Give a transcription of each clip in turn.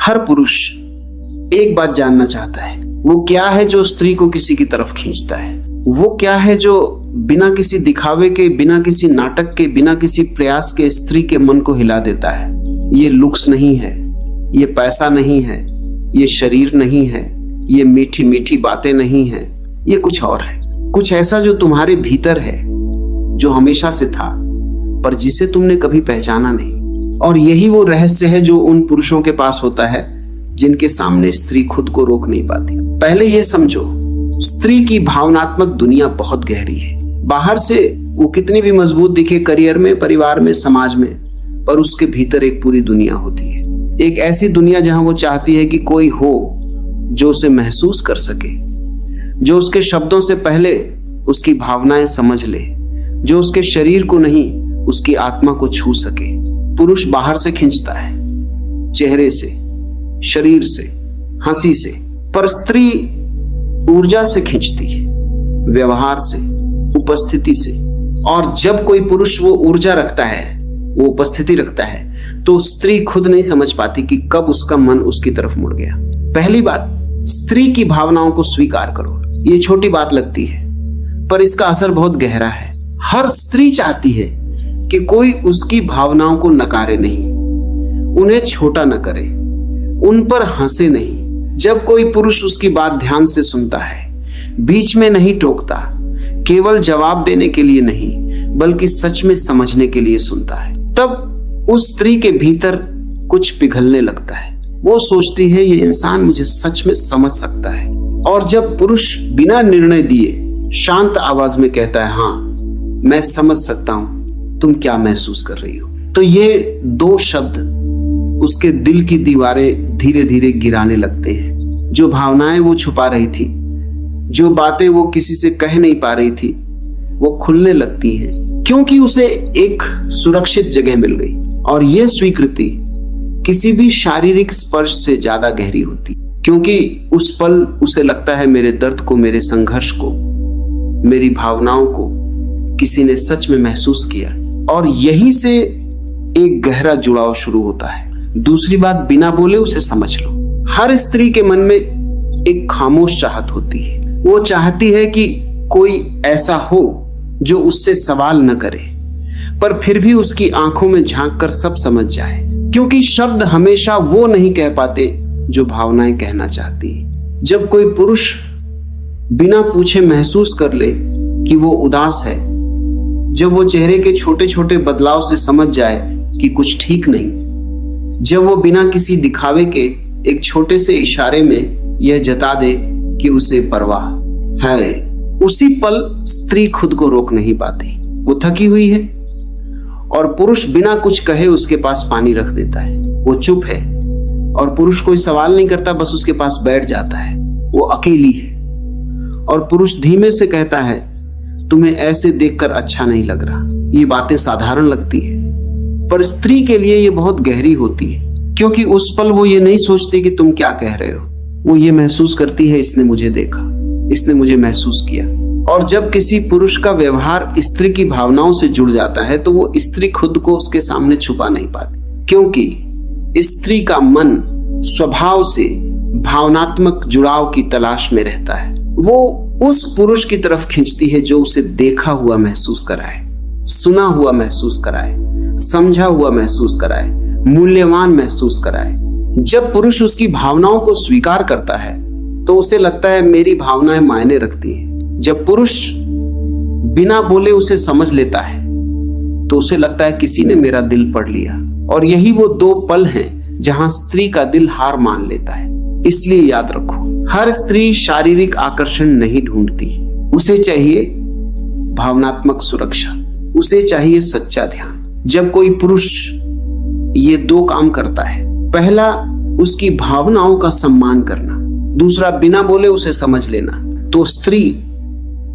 हर पुरुष एक बात जानना चाहता है, वो क्या है जो स्त्री को किसी की तरफ खींचता है, वो क्या है जो बिना किसी दिखावे के, बिना किसी नाटक के, बिना किसी प्रयास के स्त्री के मन को हिला देता है। ये लुक्स नहीं है, ये पैसा नहीं है, ये शरीर नहीं है, ये मीठी मीठी बातें नहीं है, ये कुछ और है, कुछ ऐसा जो तुम्हारे भीतर है, जो हमेशा से था पर जिसे तुमने कभी पहचाना नहीं। और यही वो रहस्य है जो उन पुरुषों के पास होता है जिनके सामने स्त्री खुद को रोक नहीं पाती। पहले ये समझो, स्त्री की भावनात्मक दुनिया बहुत गहरी है। बाहर से वो कितनी भी मजबूत दिखे करियर में, परिवार में, समाज में, पर उसके भीतर एक पूरी दुनिया होती है। एक ऐसी दुनिया जहां वो चाहती है कि कोई हो जो उसे महसूस कर सके, जो उसके शब्दों से पहले उसकी भावनाएं समझ ले, जो उसके शरीर को नहीं उसकी आत्मा को छू सके। पुरुष बाहर से खींचता है, चेहरे से, शरीर से, हंसी से, पर स्त्री ऊर्जा से खींचती है, व्यवहार से, उपस्थिति से। और जब कोई पुरुष वो ऊर्जा रखता है, वो उपस्थिति रखता है, तो स्त्री खुद नहीं समझ पाती कि कब उसका मन उसकी तरफ मुड़ गया। पहली बात, स्त्री की भावनाओं को स्वीकार करो। ये छोटी बात लगती है पर इसका असर बहुत गहरा है। हर स्त्री चाहती है कि कोई उसकी भावनाओं को नकारे नहीं, उन्हें छोटा न करे, उन पर हंसे नहीं। जब कोई पुरुष उसकी बात ध्यान से सुनता है, बीच में नहीं टोकता, केवल जवाब देने के लिए नहीं बल्कि सच में समझने के लिए सुनता है, तब उस स्त्री के भीतर कुछ पिघलने लगता है। वो सोचती है ये इंसान मुझे सच में समझ सकता है। और जब पुरुष बिना निर्णय दिए शांत आवाज में कहता है, हाँ मैं समझ सकता हूं तुम क्या महसूस कर रही हो, तो ये दो शब्द उसके दिल की दीवारें धीरे धीरे गिराने लगते हैं। जो भावनाएं वो छुपा रही थी, जो बातें वो किसी से कह नहीं पा रही थी, वो खुलने लगती हैं, क्योंकि उसे एक सुरक्षित जगह मिल गई। और ये स्वीकृति किसी भी शारीरिक स्पर्श से ज्यादा गहरी होती, क्योंकि उस पल उसे लगता है मेरे दर्द को, मेरे संघर्ष को, मेरी भावनाओं को किसी ने सच में महसूस किया। और यहीं से एक गहरा जुड़ाव शुरू होता है। दूसरी बात, बिना बोले उसे समझ लो। हर स्त्री के मन में एक खामोश चाहत होती है। वो चाहती है कि कोई ऐसा हो जो उससे सवाल न करे, पर फिर भी उसकी आंखों में झांक कर सब समझ जाए, क्योंकि शब्द हमेशा वो नहीं कह पाते जो भावनाएं कहना चाहती है। जब कोई पुरुष बिना पूछे महसूस कर ले कि वो उदास है, जब वो चेहरे के छोटे छोटे बदलाव से समझ जाए कि कुछ ठीक नहीं, जब वो बिना किसी दिखावे के एक छोटे से इशारे में यह जता दे कि उसे परवाह है, उसी पल स्त्री खुद को रोक नहीं पाती। वो थकी हुई है और पुरुष बिना कुछ कहे उसके पास पानी रख देता है। वो चुप है और पुरुष कोई सवाल नहीं करता, बस उसके पास बैठ जाता है। वो अकेली है और पुरुष धीमे से कहता है, तुम्हें ऐसे देखकर अच्छा नहीं लग रहा। ये बातें साधारण लगती है पर स्त्री के लिए ये बहुत गहरी होती है, क्योंकि उस पल वो ये नहीं सोचती कि तुम क्या कह रहे हो। वो ये महसूस करती है, इसने मुझे देखा, इसने मुझे महसूस किया। और जब किसी पुरुष का व्यवहार स्त्री की भावनाओं से जुड़ जाता है तो वो स्त्री खुद को उसके सामने छुपा नहीं पाती, क्योंकि स्त्री का मन स्वभाव से भावनात्मक जुड़ाव की तलाश में रहता है। वो उस पुरुष की तरफ खींचती है जो उसे देखा हुआ महसूस कराए, सुना हुआ महसूस कराए, समझा हुआ महसूस कराए, मूल्यवान महसूस कराए। जब पुरुष उसकी भावनाओं को स्वीकार करता है तो उसे लगता है मेरी भावनाएं मायने रखती हैं। जब पुरुष बिना बोले उसे समझ लेता है तो उसे लगता है किसी ने मेरा दिल पढ़ लिया। और यही वो दो पल हैं जहां स्त्री का दिल हार मान लेता है। इसलिए याद रखो, हर स्त्री शारीरिक आकर्षण नहीं ढूंढती, उसे चाहिए भावनात्मक सुरक्षा, उसे चाहिए सच्चा ध्यान। जब कोई पुरुष ये दो काम करता है, पहला उसकी भावनाओं का सम्मान करना, दूसरा बिना बोले उसे समझ लेना, तो स्त्री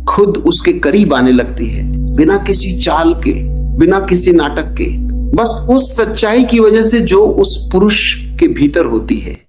खुद उसके करीब आने लगती है, बिना किसी चाल के, बिना किसी नाटक के, बस उस सच्चाई की वजह से जो उस पुरुष के भीतर होती है।